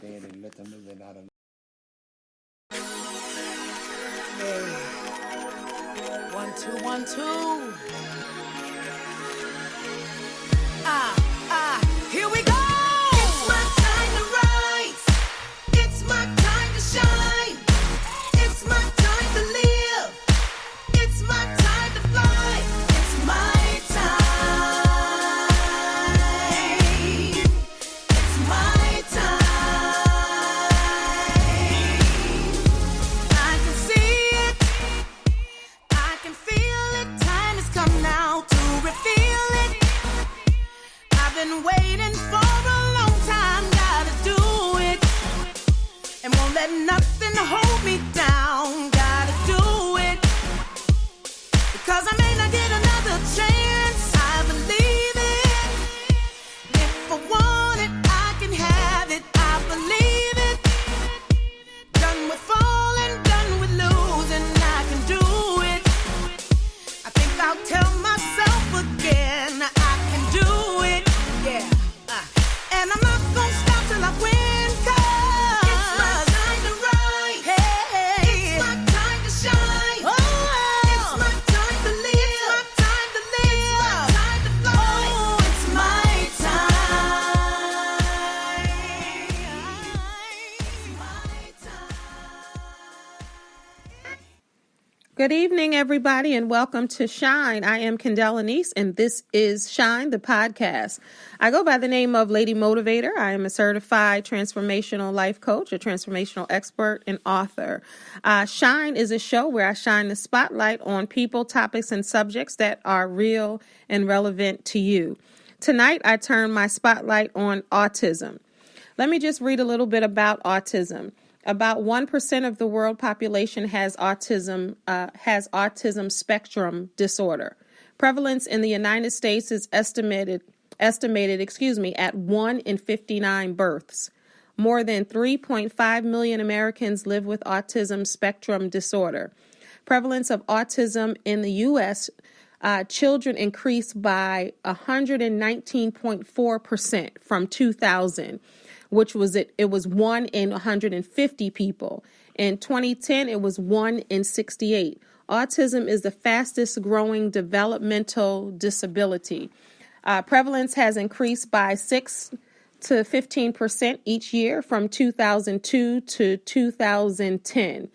understand and let them know they're not alone. Hey. 1, 2, 1, 2. Here we go. It's my time to rise. It's my time to shine. It's my time to live. It's my time to fly. It's my time. It's my time. I can see it. I can feel it. Time has come now to reveal it. I've been waiting for a long time. Gotta do it. And won't let nothing hold me down. Gotta do it. Because I may not get another chance. I believe it. If I want it, I can have it. I believe it. Done with falling, done with losing. I can do it. I think I'll tell myself again. I can do it. Yeah. And I'm not gonna stop till I win. 'Cause it's my time to rise. Hey. It's my time to shine. Oh. It's my time to live. It's my time to live. It's my time to fly. Oh, it's my time. It's my time. Good evening, everybody, and welcome to Shine. I am Kendall Anise, and this is Shine, the podcast. I go by the name of Lady Motivator. I am a certified transformational life coach, a transformational expert, and author. Shine is a show where I shine the spotlight on people, topics, and subjects that are real and relevant to you. Tonight, I turn my spotlight on autism. Let me just read a little bit about autism. About 1% of the world population has autism spectrum disorder. Prevalence in the United States is estimated, at 1 in 59 births. More than 3.5 million Americans live with autism spectrum disorder. Prevalence of autism in the U.S., children increased by 119.4% from 2000. Which was it was 1 in 150 people. In 2010, it was 1 in 68. Autism is the fastest growing developmental disability. Prevalence has increased by 6 to 15% each year from 2002 to 2010.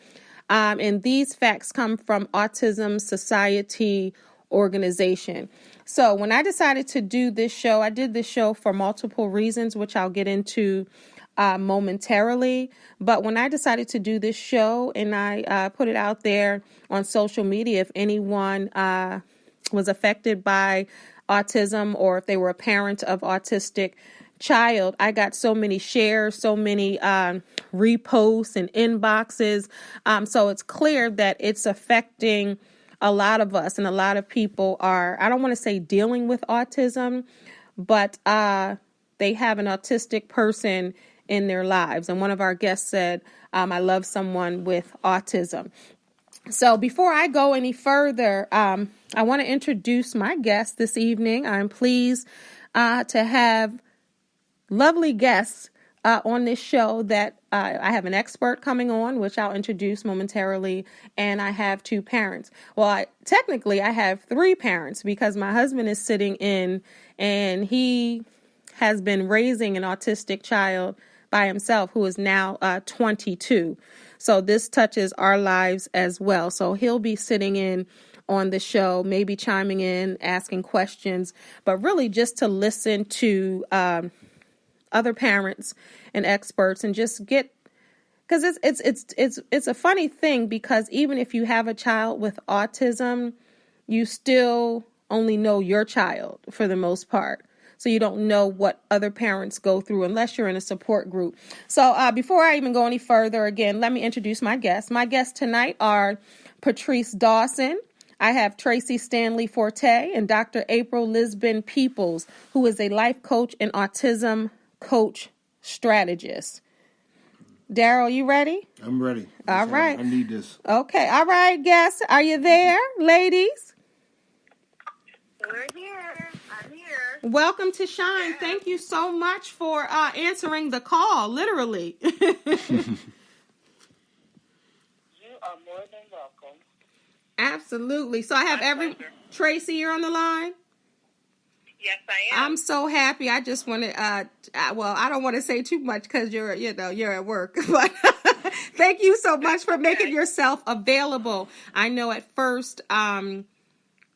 And these facts come from Autism Society organization. So when I decided to do this show, I did this show for multiple reasons, which I'll get into momentarily. But when I decided to do this show and I put it out there on social media, if anyone was affected by autism or if they were a parent of autistic child, I got so many shares, so many reposts and inboxes. So it's clear that it's affecting a lot of us, and a lot of people are, I don't want to say dealing with autism, but they have an autistic person in their lives. And one of our guests said, I love someone with autism. So before I go any further, I want to introduce my guest this evening. I'm pleased to have lovely guests on this show that I have an expert coming on, which I'll introduce momentarily, and I have 2 parents. Well, I have 3 parents because my husband is sitting in and he has been raising an autistic child by himself who is now 22. So this touches our lives as well. So he'll be sitting in on the show, maybe chiming in, asking questions, but really just to listen to other parents and experts and just get, because it's a funny thing, because even if you have a child with autism, you still only know your child for the most part. So you don't know what other parents go through unless you're in a support group. So before I even go any further, again, let me introduce my guests. My guests tonight are Patrice Dawson. I have Tracey Stanley-Forte and Dr. April Lisbon-Peoples, who is a life coach and autism coach strategist. Darryl, you ready? I'm ready. All right. I need this. Okay. All right, guests. Are you there, ladies? We're here. I'm here. Welcome to Shine. Yeah. Thank you so much for answering the call, literally. You are more than welcome. Absolutely. So I have Pleasure. Tracey, you're on the line? Yes, I am. I'm so happy. I just want to, well, I don't want to say too much because you're at work, but thank you so much for making yourself available. I know at first,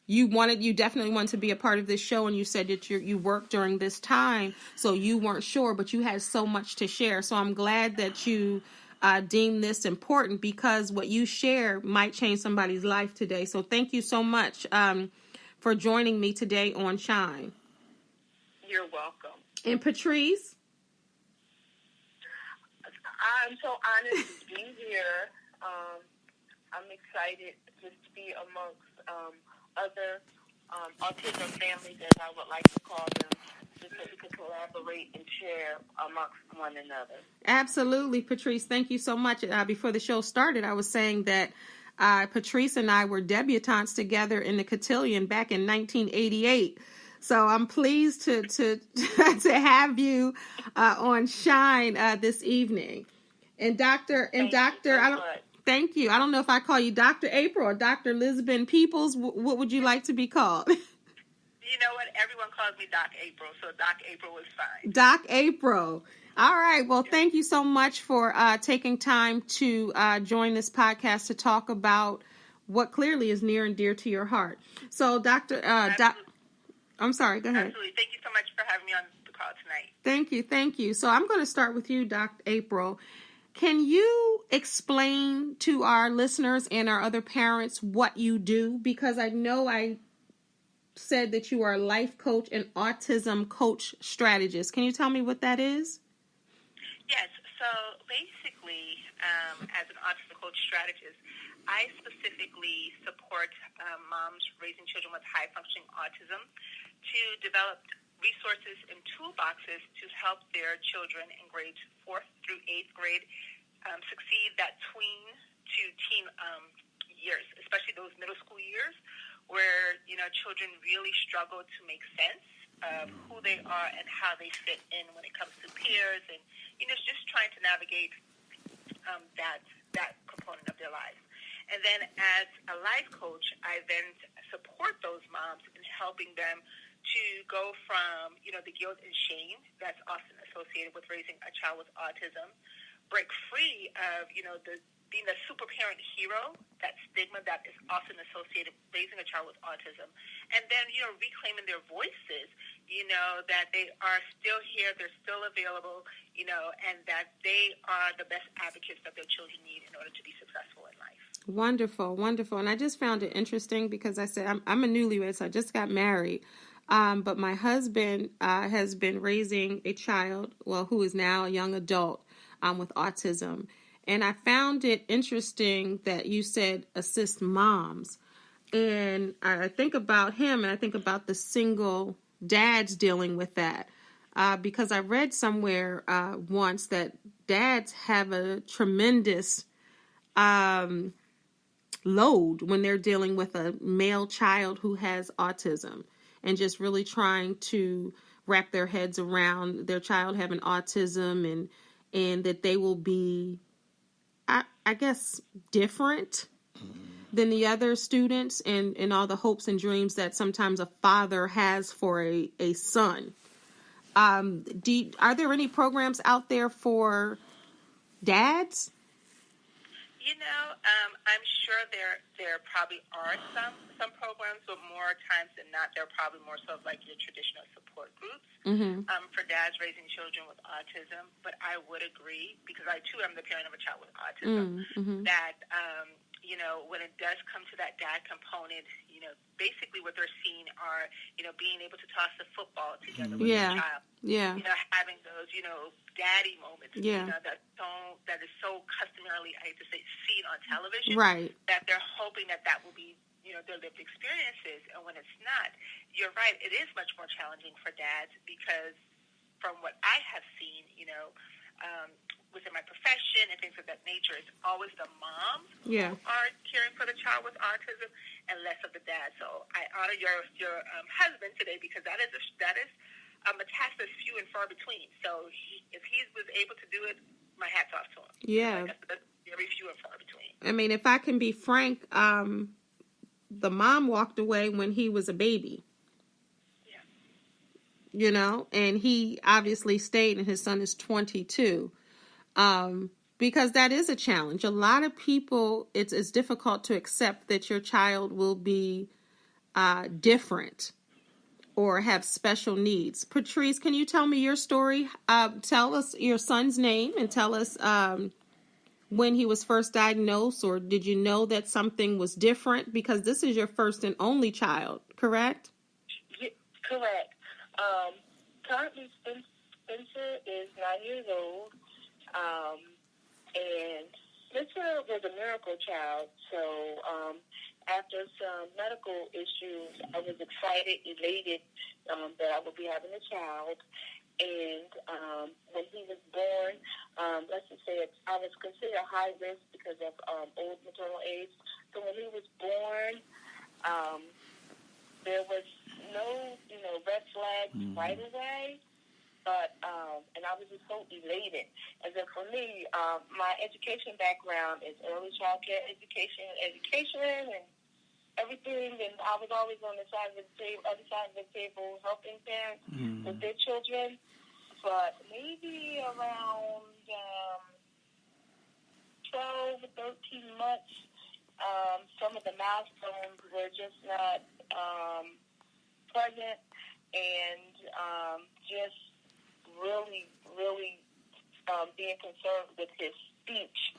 you definitely wanted to be a part of this show, and you said that you worked during this time, so you weren't sure, but you had so much to share. So I'm glad that you deem this important, because what you share might change somebody's life today. So thank you so much for joining me today on Shine. You're welcome. And Patrice? I'm so honored to be here. I'm excited just to be amongst other autism families, as I would like to call them, just so we can collaborate and share amongst one another. Absolutely, Patrice. Thank you so much. Before the show started, I was saying that Patrice and I were debutantes together in the cotillion back in 1988. So I'm pleased to to have you on Shine this evening. And Doctor, thank you. I don't know if I call you Dr. April or Dr. Lisbon-Peoples. What would you like to be called? You know what? Everyone calls me Doc April, so Doc April is fine. Doc April. All right. Well, thank you so much for taking time to join this podcast to talk about what clearly is near and dear to your heart. So, I'm sorry. Go ahead. Absolutely. Thank you so much for having me on the call tonight. Thank you. So I'm going to start with you, Dr. April. Can you explain to our listeners and our other parents what you do? Because I know I said that you are a life coach and autism coach strategist. Can you tell me what that is? Yes. So basically, as an autism coach strategist, I specifically support moms raising children with high-functioning autism to develop resources and toolboxes to help their children in grades 4th through 8th grade succeed that tween to teen years, especially those middle school years where, children really struggle to make sense of who they are and how they fit in when it comes to peers and, just trying to navigate that component of their lives. And then as a life coach, I then support those moms in helping them to go from, the guilt and shame that's often associated with raising a child with autism, break free of, being the super parent hero, that stigma that is often associated with raising a child with autism, and then, reclaiming their voices, that they are still here, they're still available, and that they are the best advocates that their children need in order to be successful in life. Wonderful, wonderful. And I just found it interesting because I said, I'm a newlywed, so I just got married. But my husband has been raising a child, who is now a young adult with autism. And I found it interesting that you said assist moms. And I think about him and I think about the single dads dealing with that. Because I read somewhere once that dads have a tremendous load when they're dealing with a male child who has autism, and just really trying to wrap their heads around their child having autism and that they will be, I guess, different than the other students and all the hopes and dreams that sometimes a father has for a son. Are there any programs out there for dads? I'm sure there probably are some programs, but more times than not, they're probably more so like your traditional support groups for dads raising children with autism. But I would agree, because I too am the parent of a child with autism, that when it does come to that dad component, basically what they're seeing are, being able to toss the football together with the child. Yeah. Having those, daddy moments. Yeah. That is so customarily, I hate to say, seen on television. Right. That they're hoping that will be, their lived experiences. And when it's not, you're right, it is much more challenging for dads, because from what I have seen, with within my profession and things of that nature, it's always the moms Yeah. who are caring for the child with autism and less of the dad. So I honor your husband today, because that is a task that's few and far between. So if he was able to do it, my hat's off to him. Yeah. Like, that's very few and far between. I mean, if I can be frank, the mom walked away when he was a baby. Yeah. You know, and he obviously stayed, and his son is 22. Because that is a challenge. A lot of people, it's difficult to accept that your child will be different or have special needs. Patrice, can you tell me your story? Tell us your son's name, and tell us when he was first diagnosed, or did you know that something was different? Because this is your first and only child, correct? Yeah, correct. Currently, Spencer is 9 years old, and Spencer was a miracle child. So after some medical issues, I was excited, elated that I would be having a child. And when he was born, let's just say I was considered high risk because of old maternal age. So when he was born, there was no, red flags right away. But, and I was just so elated. And then for me, my education background is early child care education, and everything. And I was always on the other side of the table, helping parents with their children. But maybe around 12 or 13 months, some of the milestones were just not present, and just really being concerned with his speech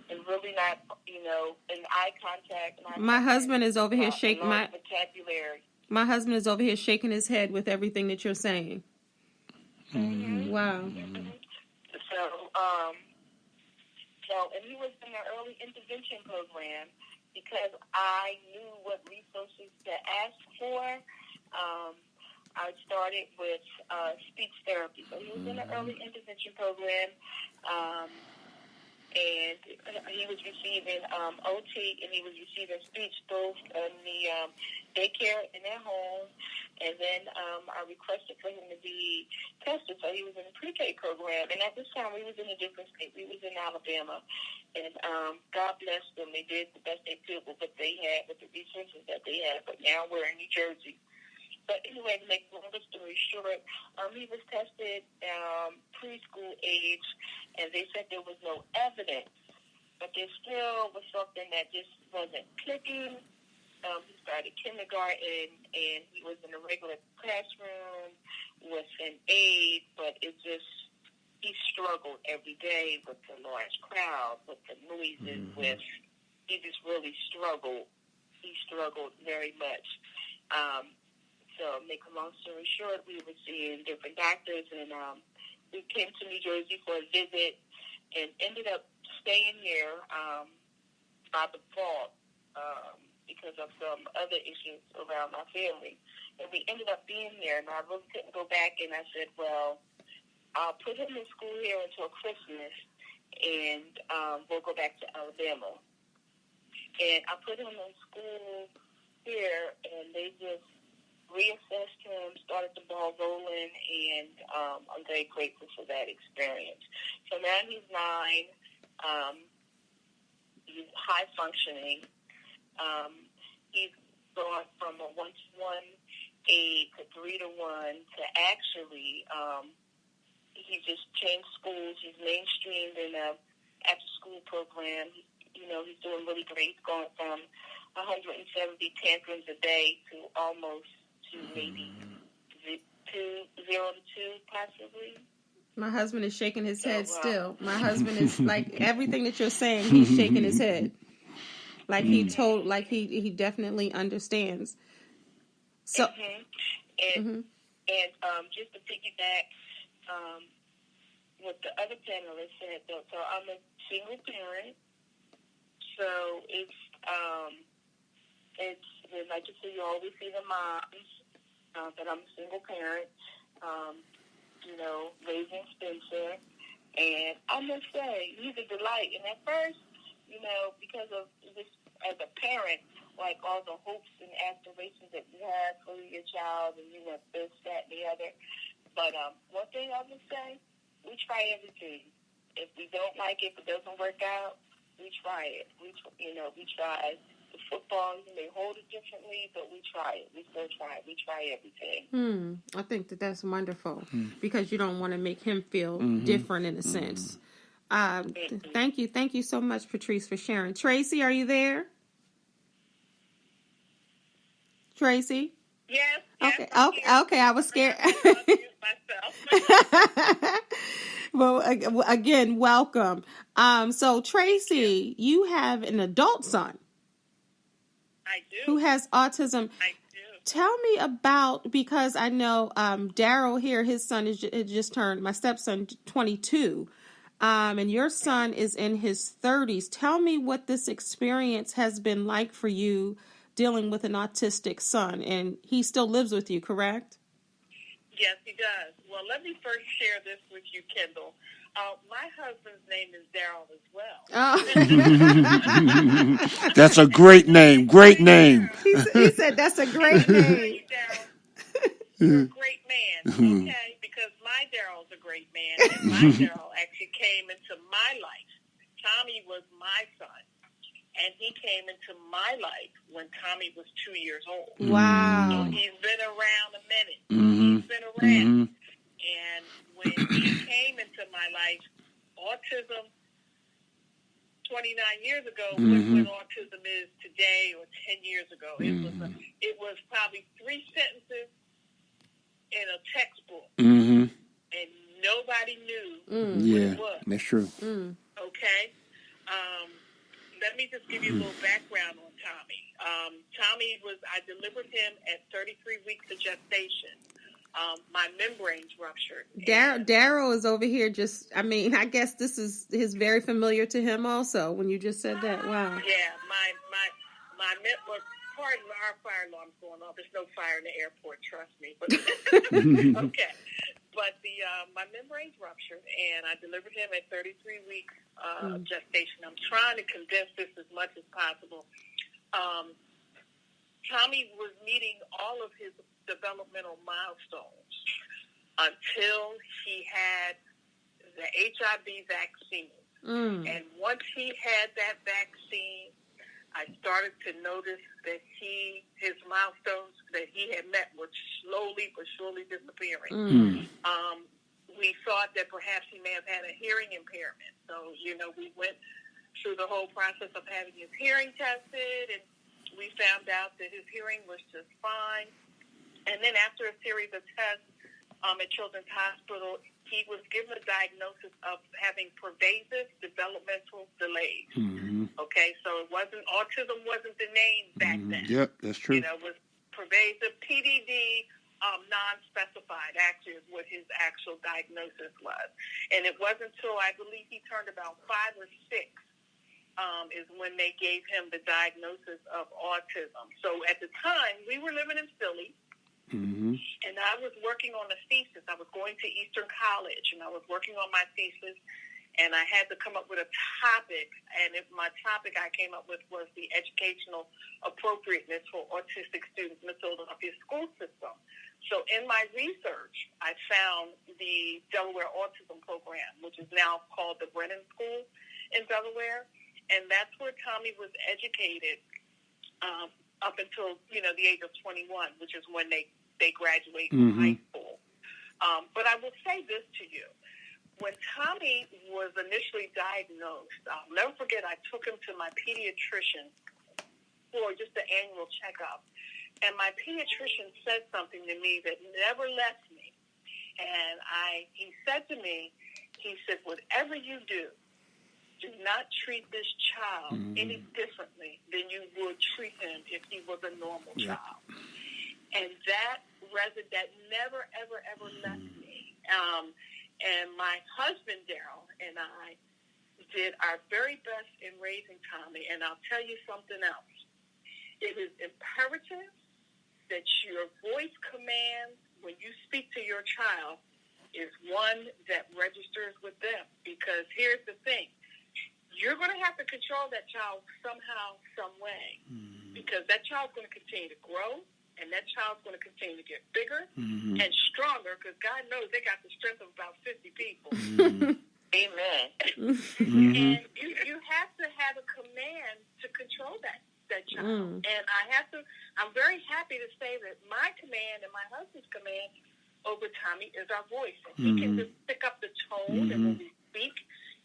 and really not, in eye contact. My husband is over here shaking my vocabulary. My husband is over here shaking his head with everything that you're saying. Mm-hmm. Wow. Mm-hmm. And he was in the early intervention program because I knew what resources to ask for. I started with speech therapy. So he was in the early intervention program, and he was receiving OT, and he was receiving speech both in the daycare in their home. And then I requested for him to be tested. So he was in the pre-K program. And at this time, we was in a different state. We was in Alabama. And God bless them. They did the best they could with what they had, with the resources that they had. But now we're in New Jersey. But anyway, to make a long story short, he was tested preschool age, and they said there was no evidence. But there still was something that just wasn't clicking. He started kindergarten, and he was in a regular classroom with an aide, but he struggled every day with the large crowd, with the noises, he just really struggled. He struggled very much. So, make a long story short, we were seeing different doctors, and we came to New Jersey for a visit and ended up staying here by default because of some other issues around my family. And we ended up being here, and I really couldn't go back, and I said, well, I'll put him in school here until Christmas, and we'll go back to Alabama. And I put him in school here, and they just reassessed him, started the ball rolling, and I'm very grateful for that experience. So now he's 9. He's high functioning. He's gone from a 1-to-1 aid to 3-to-1 to actually he just changed schools. He's mainstreamed in a after-school program. He's doing really great. He's going from 170 tantrums a day to almost to maybe 0 to 2, possibly. My husband is shaking his head still. My husband is like everything that you're saying. He's shaking his head, like he definitely understands. So, and just to piggyback what the other panelists said, though, so I'm a single parent. So it's like you say, you always see the moms, but I'm a single parent, raising Spencer, And I must say, he's a delight. And at first, because of this, as a parent, like all the hopes and aspirations that you have for your child, and you want this, that, and the other. But one thing I would say, we try everything. If we don't like it, if it doesn't work out, we try it. We try the football. You may hold it differently, but we try it. We still try it. We try everything. I think that's wonderful because you don't want to make him feel different in a sense. Thank you so much, Patrice, for sharing. Tracey, are you there? Tracey? Yes. Okay. I was scared. Well, again, welcome. So Tracey, you have an adult son. I do. Who has autism. I do. Tell me about, because I know Darryl here, his son is just turned, my stepson, 22. And your son is in his 30s. Tell me what this experience has been like for you dealing with an autistic son. And he still lives with you, correct? Yes, he does. Well, let me first share this with you, Kendall. My husband's name is Darryl as well. Oh. That's a great name. Great name. He said that's a great name. Darryl, you're a great man, okay? Because my Darryl's a great man, and my Darryl actually came into my life. Tommy was my son, and he came into my life when Tommy was 2 years old. Wow. So he's been around a minute. He's been around. And when he came into my life, autism 29 years ago was what autism is today, or 10 years ago. It was probably 3 sentences in a textbook, and nobody knew what it was. That's true. Okay? Let me just give you a little background on Tommy. I delivered him at 33 weeks of gestation. My membranes ruptured. Darryl is over here I guess this is very familiar to him also when you just said that. Wow. Yeah, pardon our fire alarm's going off. There's no fire in the airport, trust me. But okay. But my membranes ruptured, and I delivered him at 33 weeks of gestation. I'm trying to condense this as much as possible. Tommy was meeting all of his developmental milestones until he had the HIV vaccine. And once he had that vaccine, I started to notice that his milestones that he had met were slowly but surely disappearing. We thought that perhaps he may have had a hearing impairment. So, we went through the whole process of having his hearing tested, and we found out that his hearing was just fine. And then after a series of tests at Children's Hospital, he was given a diagnosis of having pervasive developmental delays. Okay, so autism wasn't the name back then. Yep, that's true. It was pervasive PDD, non-specified, actually, is what his actual diagnosis was. And it wasn't until I believe he turned about 5 or 6 is when they gave him the diagnosis of autism. So at the time, we were living in Philly. And I was working on a thesis. I was going to Eastern College, and I was working on my thesis, and I had to come up with a topic. And my topic I came up with was the educational appropriateness for autistic students in the Philadelphia school system. So in my research, I found the Delaware Autism Program, which is now called the Brennan School in Delaware, and that's where Tommy was educated up until the age of 21, which is when they graduate from high school. But I will say this to you. When Tommy was initially diagnosed, I'll never forget, I took him to my pediatrician for just an annual checkup. And my pediatrician said something to me that never left me. And he said to me, he said, whatever you do not treat this child any differently than you would treat him if he was a normal child. And that never, ever, ever left me. And my husband, Darryl, and I did our very best in raising Tommy. And I'll tell you something else. It is imperative that your voice commands when you speak to your child is one that registers with them. Because here's the thing. You're going to have to control that child somehow, some way. Because that child's going to continue to grow, and that child's going to continue to get bigger and stronger, because God knows they got the strength of about 50 people. Amen. And you have to have a command to control that child. And I'm very happy to say that my command and my husband's command over Tommy is our voice. And he can just pick up the tone, and when we speak,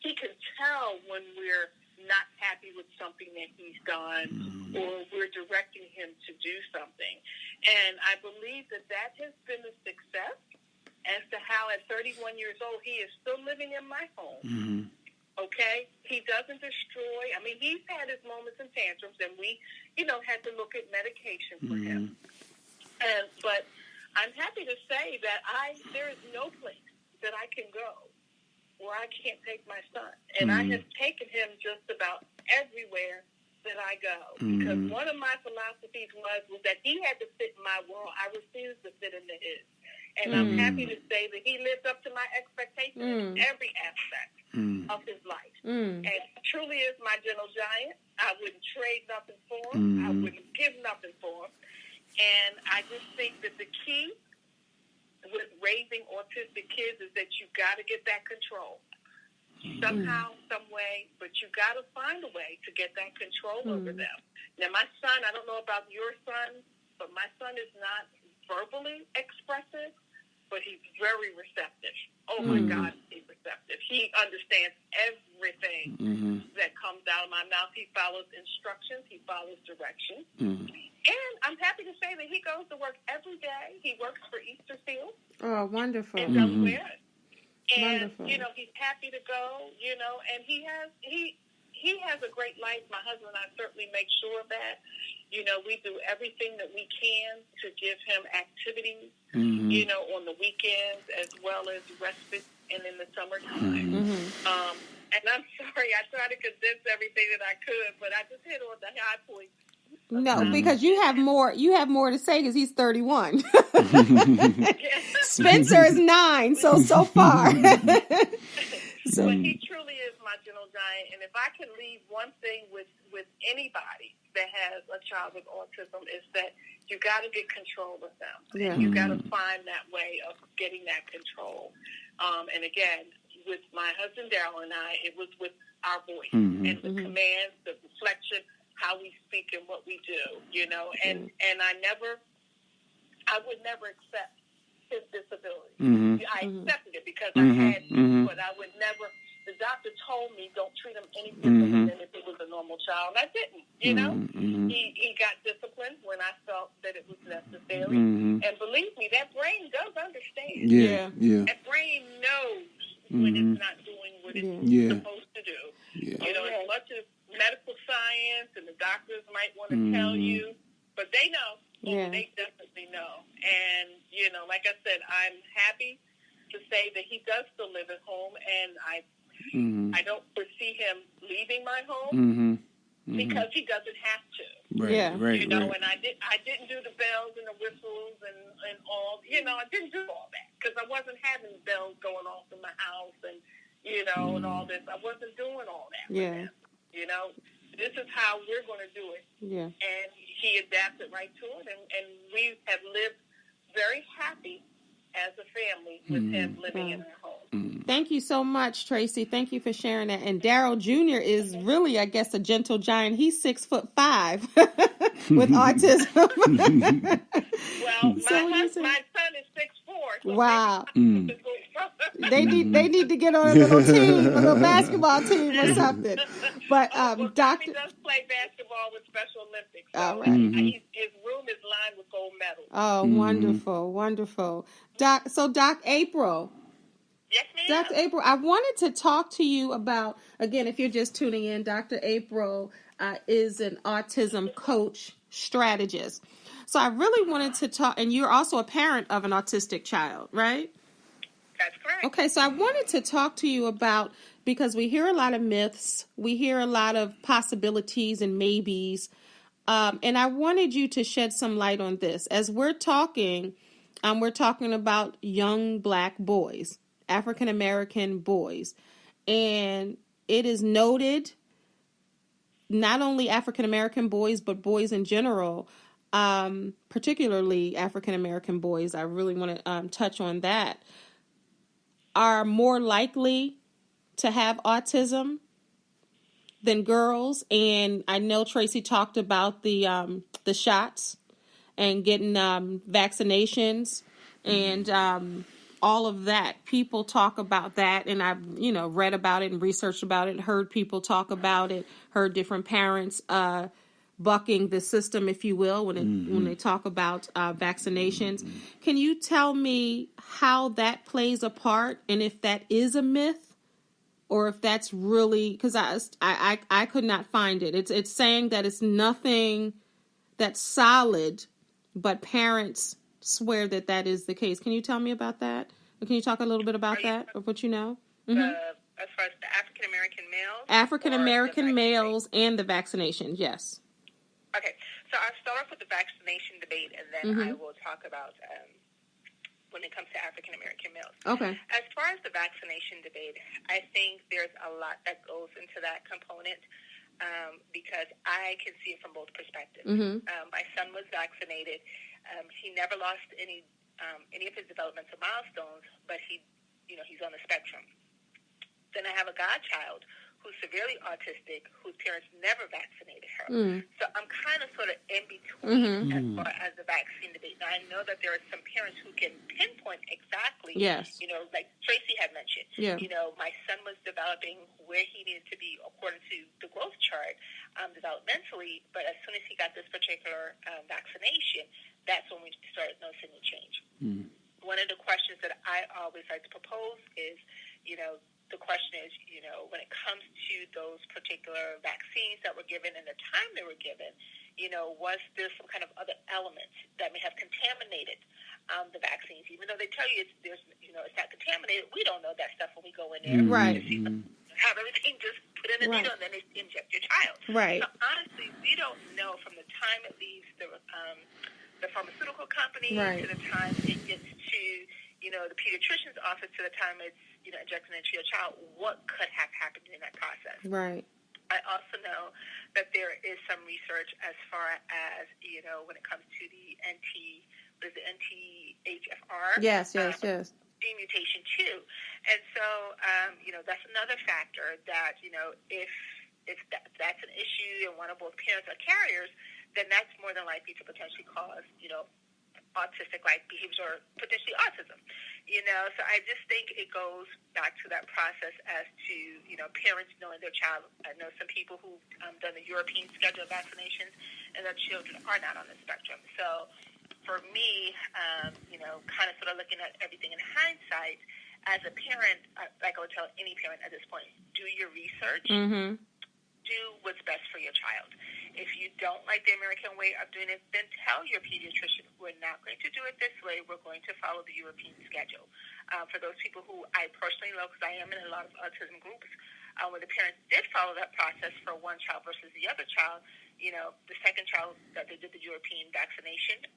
he can tell when we're not happy with something that he's done or we're directing him to do something. And I believe that has been a success as to how at 31 years old he is still living in my home. Okay? He doesn't destroy. I mean, he's had his moments and tantrums, and we, had to look at medication for him. But I'm happy to say that there is no place that I can go where I can't take my son. And I have taken him just about everywhere that I go. Because one of my philosophies was that he had to fit in my world. I refused to fit into his. And I'm happy to say that he lived up to my expectations in every aspect of his life. And truly is my gentle giant. I wouldn't trade nothing for him. I wouldn't give nothing for him. And I just think that the key with raising autistic kids is that you got to get that control somehow, some way, but you got to find a way to get that control over them. Now, my son, I don't know about your son, but my son is not verbally expressive, but he's very receptive. Oh, my God, he's receptive. He understands everything that comes out of my mouth. He follows instructions. He follows directions. And I'm happy to say that he goes to work every day. He works for Easterfield. Oh, wonderful. In Delaware. And, Wonderful. he's happy to go, and he has a great life. My husband and I certainly make sure of that. We do everything that we can to give him activities, on the weekends as well as respite and in the summertime. And I'm sorry, I try to condense everything that I could, but I just hit on the high points. No, because you have more to say because he's 31. Spencer is 9, so far. But he truly is my gentle giant. And if I can leave one thing with anybody that has a child with autism, is that you got to get control of them. Yeah. You got to find that way of getting that control. And again, with my husband Darryl and I, it was with our voice and the commands, the reflection, how we speak and what we do, and I would never accept his disability. I accepted it because I had to, but I would never. The doctor told me don't treat him any different than if it was a normal child. And I didn't, He got disciplined when I felt that it was necessary. And believe me, that brain does understand. Yeah. That brain knows when it's not doing what it's supposed to do. As much as medical science and the doctors might want to tell you, but they know. They definitely know. And, like I said, I'm happy to say that he does still live at home, and I don't foresee him leaving my home because he doesn't have to. Right. And I didn't do the bells and the whistles and all. I didn't do all that because I wasn't having bells going off in my house and and all this. I wasn't doing all that. Yeah. This is how we're going to do it. Yeah. And he adapted right to it, and we have lived very happy as a family with him living in our home. Thank you so much, Tracey. Thank you for sharing that. And Darryl Jr. is really, I guess, a gentle giant. He's 6'5" with autism. Well, my son is 6'4". So wow. They need to get on a little team, a little basketball team or something. But Doctor, he does play basketball with Special Olympics. So all right. His room is lined with gold medals. Oh, wonderful. Doc April. Yes, ma'am. Dr. April, I wanted to talk to you about, again, if you're just tuning in, Dr. April is an autism coach strategist. So I really wanted to talk, and you're also a parent of an autistic child, right? That's correct. Okay, so I wanted to talk to you about, because we hear a lot of myths, we hear a lot of possibilities and maybes, and I wanted you to shed some light on this. As we're talking, We're talking about young black boys, African American boys. And it is noted, not only African American boys, but boys in general, particularly African American boys, I really want to touch on that, are more likely to have autism than girls. And I know Tracey talked about the shots and getting vaccinations and all of that. People talk about that, and I've read about it and researched about it, heard people talk about it, heard different parents bucking the system, if you will, when they talk about vaccinations. Can you tell me how that plays a part, and if that is a myth, or if that's really, because I could not find it. It's saying that it's nothing that's solid, but parents swear that is the case. Can you tell me about that? Or can you talk a little bit about that, of what you know? Mm-hmm. As far as the African American males? African American males and the vaccinations, yes. Okay, so I'll start off with the vaccination debate, and then I will talk about when it comes to African American males. Okay. As far as the vaccination debate, I think there's a lot that goes into that component because I can see it from both perspectives. My son was vaccinated. He never lost any of his developmental milestones, but he's on the spectrum. Then I have a godchild who's severely autistic, whose parents never vaccinated her. So I'm kind of sort of in between as far as the vaccine debate. Now, I know that there are some parents who can pinpoint exactly, like Tracey had mentioned, my son was developing where he needed to be according to the growth chart developmentally, but as soon as he got this particular vaccination, that's when we started noticing the change. One of the questions that I always like to propose is, the question is, when it comes to those particular vaccines that were given and the time they were given, was there some kind of other elements that may have contaminated the vaccines? Even though they tell you it's not contaminated, we don't know that stuff when we go in there. Right. Have everything just put in a needle and then they inject your child. Right. So honestly, we don't know from the time it leaves the pharmaceutical company to the time it gets to the pediatrician's office to the time it's injecting into your child, what could have happened in that process. Right. I also know that there is some research as far as, when it comes to the NTHFR. Yes. Gene mutation too. And so, that's another factor that, if that's an issue and one of both parents are carriers, then that's more than likely to potentially cause, autistic-like behaviors or potentially autism. So I just think it goes back to that process as to, parents knowing their child. I know some people who've done the European schedule of vaccinations and their children are not on the spectrum. So for me, kind of sort of looking at everything in hindsight, as a parent, like I would tell any parent at this point, do your research. Do what's best for your child. If you don't like the American way of doing it, then tell your pediatrician, we're not going to do it this way. We're going to follow the European schedule. For those people who I personally know, because I am in a lot of autism groups, where the parents did follow that process for one child versus the other child, the second child that they did the European vaccination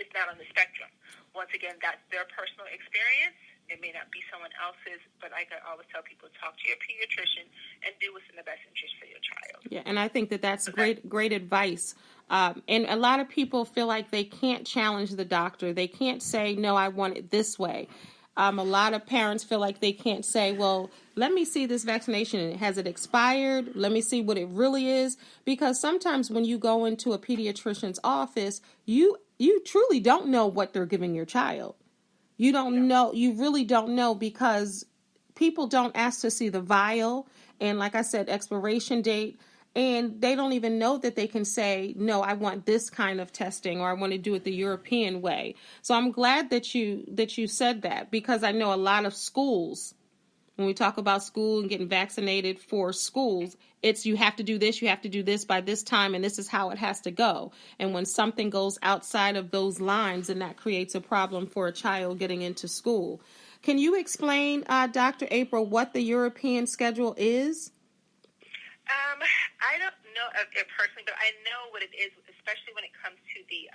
is not on the spectrum. Once again, that's their personal experience. It may not be someone else's, but like I always tell people, talk to your pediatrician and do what's in the best interest for your child. Yeah, and I think that's great advice. And a lot of people feel like they can't challenge the doctor. They can't say, no, I want it this way. A lot of parents feel like they can't say, well, let me see this vaccination. Has it expired? Let me see what it really is. Because sometimes when you go into a pediatrician's office, you truly don't know what they're giving your child. You don't know, you really don't know, because people don't ask to see the vial and, like I said, expiration date, and they don't even know that they can say, no, I want this kind of testing, or I want to do it the European way. So I'm glad that you said that, because I know a lot of schools, when we talk about school and getting vaccinated for schools, it's you have to do this by this time, and this is how it has to go. And when something goes outside of those lines, then that creates a problem for a child getting into school. Can you explain, Dr. April, what the European schedule is? I don't know it personally, but I know what it is, especially when it comes to the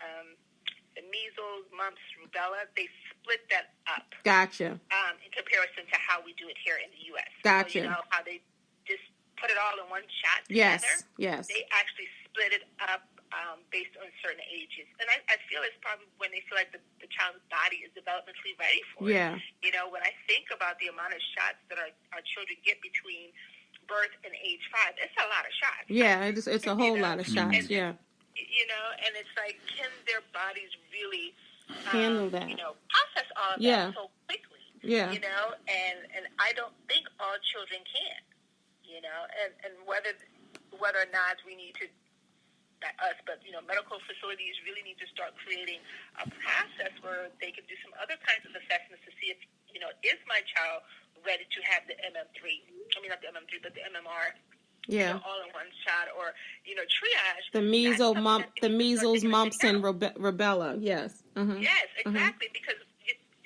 the measles, mumps, rubella, they split that up. Gotcha. In comparison to how we do it here in the U.S. Gotcha. So, you know, how they just put it all in one shot together. Yes. They actually split it up based on certain ages. And I feel it's probably when they feel like the child's body is developmentally ready for it. Yeah. You know, when I think about the amount of shots that our children get between birth and age 5, it's a lot of shots. Yeah, it's a whole lot of shots, and, yeah. You know, and it's like, can their bodies really handle that? You know, process all of that so quickly. Yeah. You know, and I don't think all children can. You know, and whether or not we need to, not us, but, you know, medical facilities really need to start creating a process where they can do some other kinds of assessments to see if, you know, is my child ready to have the MM3? I mean, not the MM3, but the MMR. Yeah. You know, all in one shot, or, you know, triage. The measles, mumps, and rubella. Yes. Uh-huh. Yes, exactly. Because,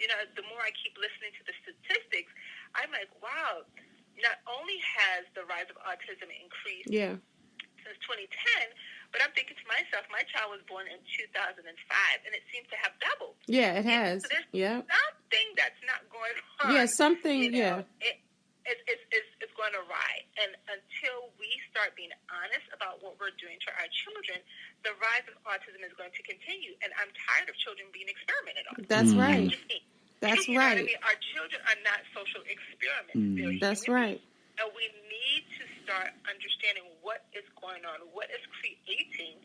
you know, the more I keep listening to the statistics, I'm like, wow, not only has the rise of autism increased since 2010, but I'm thinking to myself, my child was born in 2005, and it seems to have doubled. Yeah, it has. So there's something that's not going on. Yeah, something, you know, it's going awry. And until we start being honest about what we're doing to our children, the rise of autism is going to continue. And I'm tired of children being experimented on. That's right. That's you right. know what I mean? Our children are not social experiments. That's right. And we need to start understanding what is going on, what is creating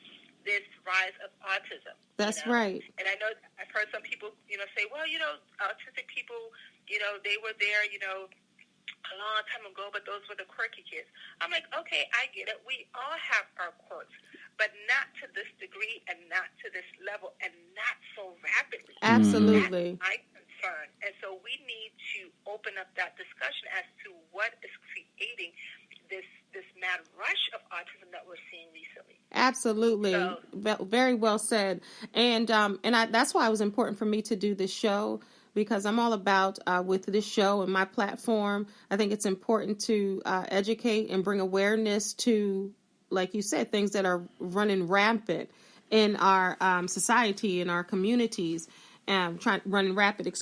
this rise of autism. That's you know? right. And I know I've heard some people, you know, say, well, you know, autistic people, you know, they were there, you know, a long time ago, but those were the quirky kids. I'm like, okay, I get it. We all have our quirks, but not to this degree and not to this level and not so rapidly. Absolutely. That's my concern. And so we need to open up that discussion as to what is creating this mad rush of autism that we're seeing recently. Absolutely. So, very well said. And that's why it was important for me to do this show, because I'm all about, with this show and my platform, I think it's important to educate and bring awareness to, like you said, things that are running rampant in our society, in our communities, running rapid,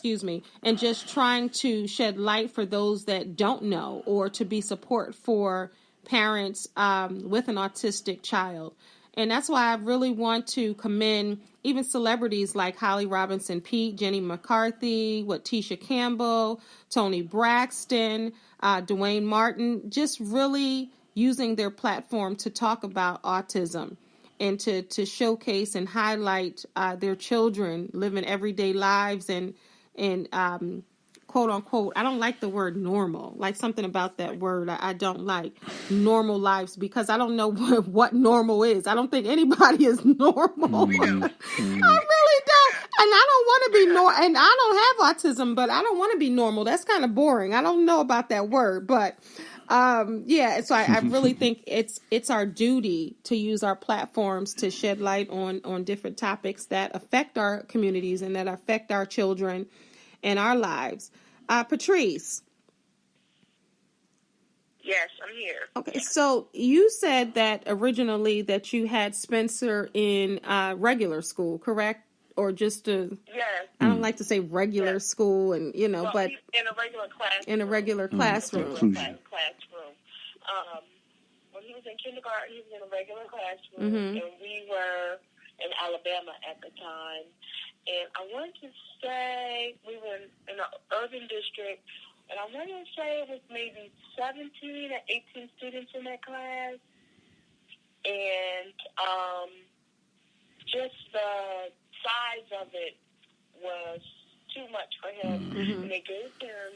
and just trying to shed light for those that don't know, or to be support for parents with an autistic child. And that's why I really want to commend even celebrities like Holly Robinson Peete, Jenny McCarthy, Tisha Campbell, Toni Braxton, Dwayne Martin, just really using their platform to talk about autism and to showcase and highlight their children living everyday lives and quote unquote, I don't like the word normal, like something about that word I don't like, normal lives, because I don't know what normal is. I don't think anybody is normal. I really don't. And I don't want to be normal. And I don't have autism, but I don't want to be normal. That's kind of boring. I don't know about that word, but so I really think it's our duty to use our platforms to shed light on different topics that affect our communities and that affect our children and our lives. Patrice. Yes, I'm here. Okay, so you said that originally that you had Spencer in regular school, correct? Or just yes. I don't like to say regular school, and but in a regular classroom. In a regular classroom. Classroom. When he was in kindergarten, he was in a regular classroom, and we were in Alabama at the time. And I want to say we were in an urban district, and I want to say it was maybe 17 or 18 students in that class. And just the size of it was too much for him. And they gave him,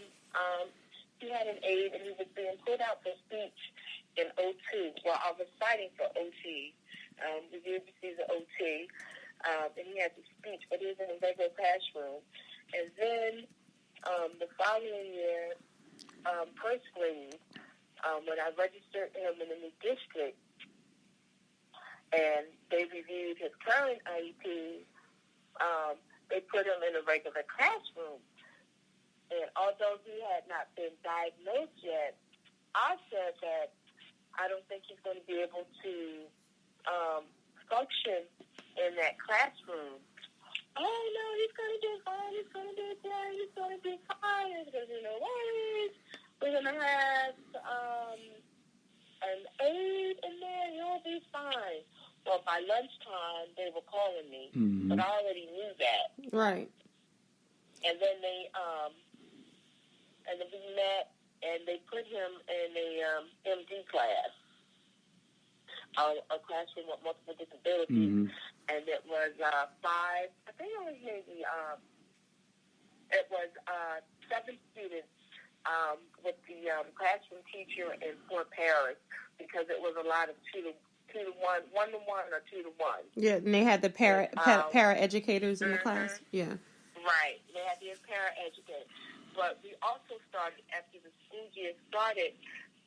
he had an aide, and he was being put out for speech in OT. Well, I was fighting for OT. We did receive the OT. And he had to speech, but he was in a regular classroom. And then the following year, first grade, when I registered him in a new district, and they reviewed his current IEP, they put him in a regular classroom. And although he had not been diagnosed yet, I said that I don't think he's going to be able to function in that classroom. oh, no, he's going to do fine. He's going to do good. He's going to be fine. There's going to be no worries. We're going to have an aide in there. He'll be fine. Well, by lunchtime, they were calling me, but I already knew that. Right. And then we met, and they put him in a MD class, a classroom with multiple disabilities, and it was 7 students with the classroom teacher and 4 parents, because it was a lot of 2-to-1, 1-to-1 or 2-to-1. Yeah, and they had the para educators in the class. Yeah. Right. They had the para educators. But we also started, after the school year started,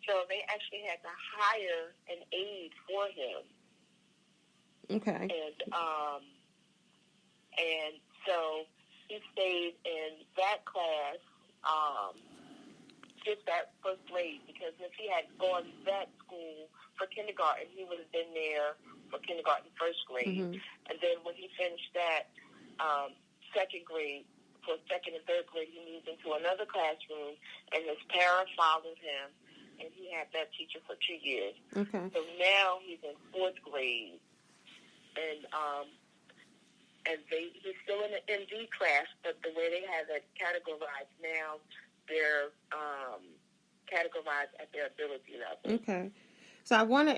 so they actually had to hire an aide for him. Okay. And so he stayed in that class, just that first grade, because if he had gone to that school for kindergarten, he would have been there for kindergarten, first grade. And then when he finished that second grade, for second and third grade, he moved into another classroom, and his parents followed him, and he had that teacher for 2 years. Okay. So now he's in 4th grade, and he's still in the MD class, but the way they have it categorized now, they're categorized at their ability level. Okay. So I want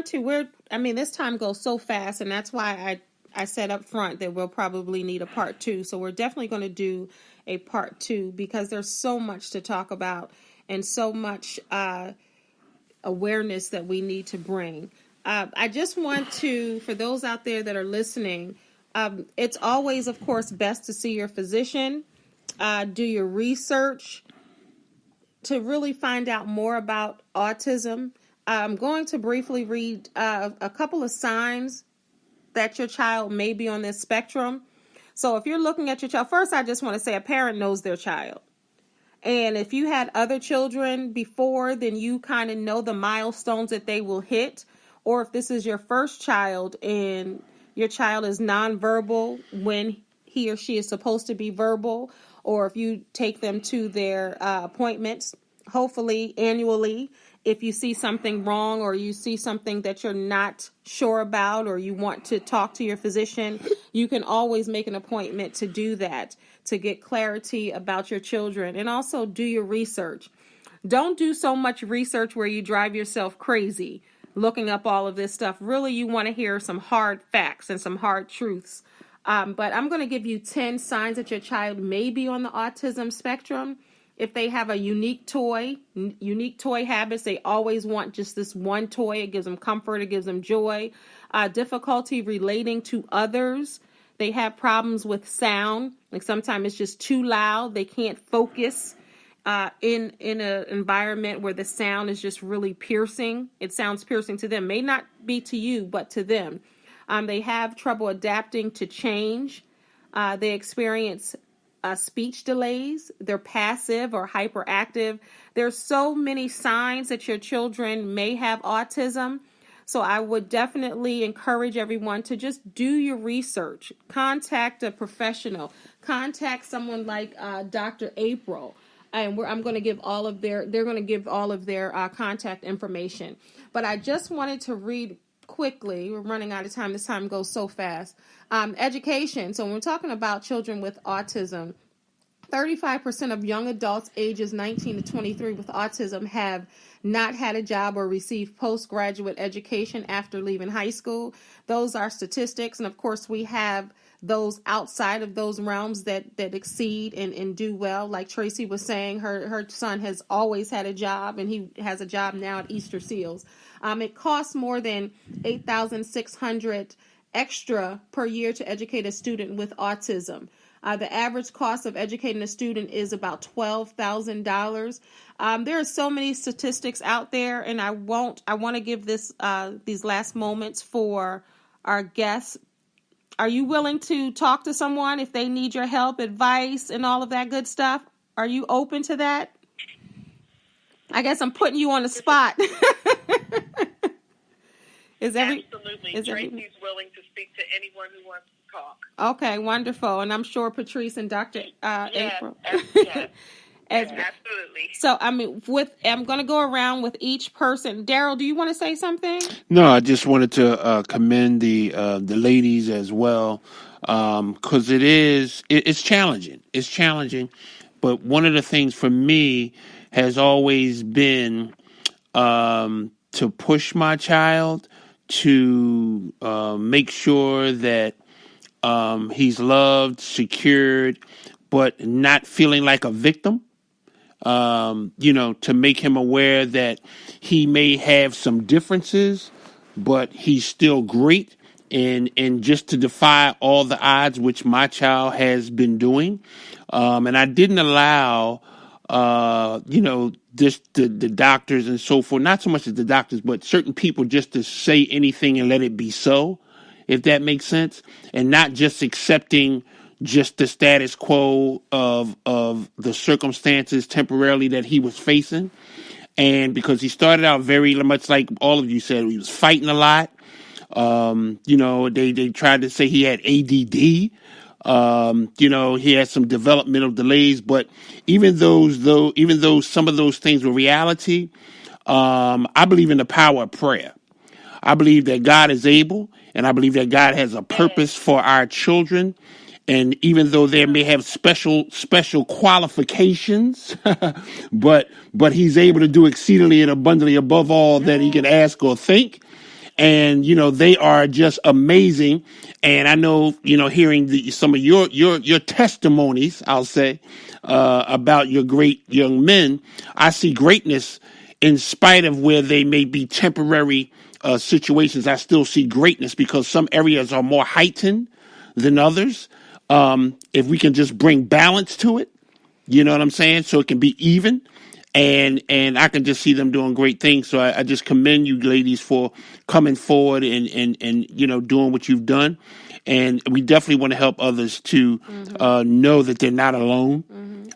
to, this time goes so fast, and that's why I said up front that we'll probably need a part 2. So we're definitely going to do a part 2, because there's so much to talk about and so much awareness that we need to bring. I just want to, for those out there that are listening, it's always, of course, best to see your physician, do your research to really find out more about autism. I'm going to briefly read a couple of signs that your child may be on this spectrum. So if you're looking at your child, first I just want to say a parent knows their child. And if you had other children before, then you kind of know the milestones that they will hit. Or if this is your first child and your child is nonverbal when he or she is supposed to be verbal, or if you take them to their appointments, hopefully annually, if you see something wrong or you see something that you're not sure about or you want to talk to your physician, you can always make an appointment to do that, to get clarity about your children, and also do your research. Don't do so much research where you drive yourself crazy looking up all of this stuff. Really, you want to hear some hard facts and some hard truths. But I'm going to give you 10 signs that your child may be on the autism spectrum. If they have a unique toy habits, they always want just this one toy. It gives them comfort. It gives them joy. Difficulty relating to others. They have problems with sound. Like sometimes it's just too loud. They can't focus in an environment where the sound is just really piercing. It sounds piercing to them. May not be to you, but to them. They have trouble adapting to change. They experience speech delays. They're passive or hyperactive. There's so many signs that your children may have autism. So I would definitely encourage everyone to just do your research. Contact a professional. Contact someone like Dr. April. And I'm going to give they're going to give all of their contact information. But I just wanted to read quickly. We're running out of time. This time goes so fast. Education. So when we're talking about children with autism, 35% of young adults ages 19 to 23 with autism have not had a job or received postgraduate education after leaving high school. Those are statistics. And of course, we have those outside of those realms that exceed and do well. Like Tracey was saying, her son has always had a job, and he has a job now at Easter Seals. It costs more than $8,600 extra per year to educate a student with autism. The average cost of educating a student is about $12,000. There are so many statistics out there, and I want to give these last moments for our guests. Are you willing to talk to someone if they need your help, advice, and all of that good stuff? Are you open to that? I guess I'm putting you on the spot. Absolutely. Tracey's willing to speak to anyone who wants to talk. Okay, wonderful. And I'm sure Patrice and Dr. April. Yes. As, Absolutely. So, I mean, I'm going to go around with each person. Darryl, do you want to say something? No, I just wanted to commend the ladies as well, because it's challenging. It's challenging, but one of the things for me has always been to push my child to make sure that he's loved, secured, but not feeling like a victim. To make him aware that he may have some differences, but he's still great, and just to defy all the odds, which my child has been doing. And I didn't allow, just the doctors and so forth, not so much as the doctors, but certain people just to say anything and let it be so, if that makes sense, and not just accepting just the status quo of the circumstances temporarily that he was facing. And because he started out very much like all of you said, he was fighting a lot. They tried to say he had ADD. He had some developmental delays, but even though some of those things were reality, I believe in the power of prayer. I believe that God is able, and I believe that God has a purpose for our children. And even though they may have special qualifications, but he's able to do exceedingly and abundantly above all that he can ask or think. And they are just amazing. And I know hearing some of your testimonies, I'll say, about your great young men, I see greatness in spite of where they may be temporary situations. I still see greatness because some areas are more heightened than others. If we can just bring balance to it, you know what I'm saying? So it can be even. And I can just see them doing great things. So I just commend you ladies for coming forward and doing what you've done. And we definitely want to help others to know that they're not alone.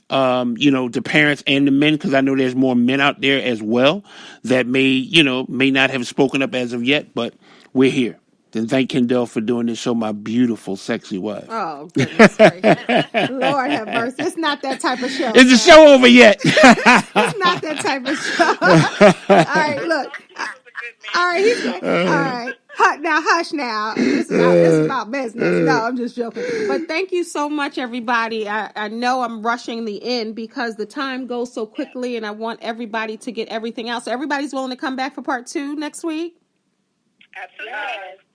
The parents and the men, because I know there's more men out there as well that may not have spoken up as of yet, but we're here. And thank Kendall for doing this show, my beautiful, sexy wife. Oh, goodness gracious. Lord have mercy. It's not that type of show. Is the show over yet? It's not that type of show. All right, look. All right, all right. Now, hush now. This is about business. No, I'm just joking. But thank you so much, everybody. I know I'm rushing the end because the time goes so quickly, and I want everybody to get everything out. So everybody's willing to come back for part 2 next week? Absolutely.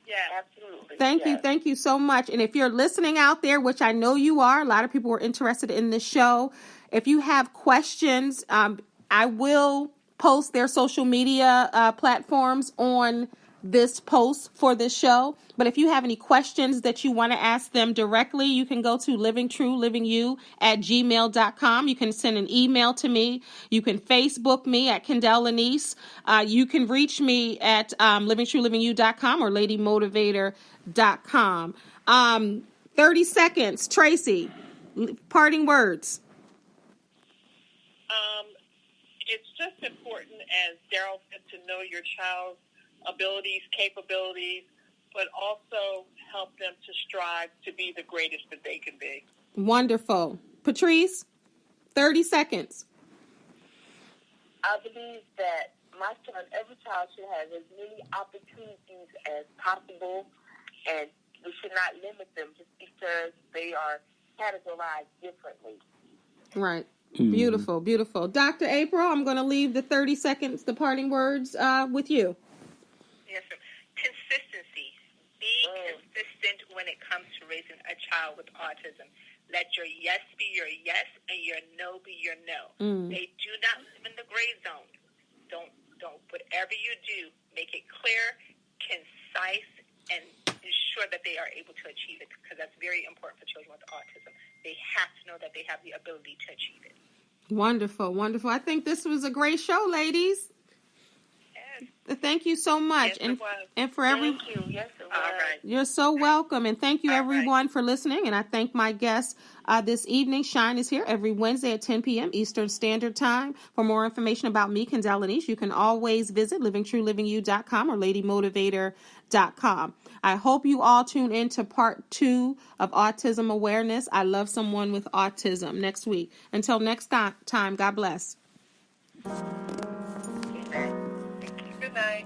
Yeah, absolutely. Thank you so much. And if you're listening out there, which I know you are, a lot of people are interested in this show. If you have questions, I will post their social media platforms on this post for this show. But if you have any questions that you want to ask them directly, you can go to livingtruelivingyou@gmail.com. You can send an email to me. You can Facebook me at Kendall Lanice. You can reach me at livingtruelivingyou.com or ladymotivator.com. 30 seconds. Tracey, parting words. It's just important, as Darryl said, to know your child's abilities, capabilities, but also help them to strive to be the greatest that they can be. Wonderful. Patrice, 30 seconds. I believe that every child should have as many opportunities as possible, and we should not limit them just because they are categorized differently. Right. Beautiful, beautiful. Dr. April, I'm going to leave the 30 seconds, the parting words with you. Yes, sir. Consistency. Be consistent when it comes to raising a child with autism. Let your yes be your yes and your no be your no. They do not live in the gray zone. Don't whatever you do, make it clear, concise, and ensure that they are able to achieve it, because that's very important for children with autism. They have to know that they have the ability to achieve it. Wonderful, wonderful. I think this was a great show, ladies. Yes. Thank you so much. Yes, it was. And for Thank you. Yes, it was. All right. You're so welcome, and thank you All everyone for listening. And I thank my guests this evening. Shine is here every Wednesday at 10 p.m. Eastern Standard Time. For more information about me, Kendall Lanice, you can always visit livingtruelivingyou.com or ladymotivator.com. I hope you all tune in to part 2 of Autism Awareness. I love someone with autism next week. Until next time, God bless. Good night.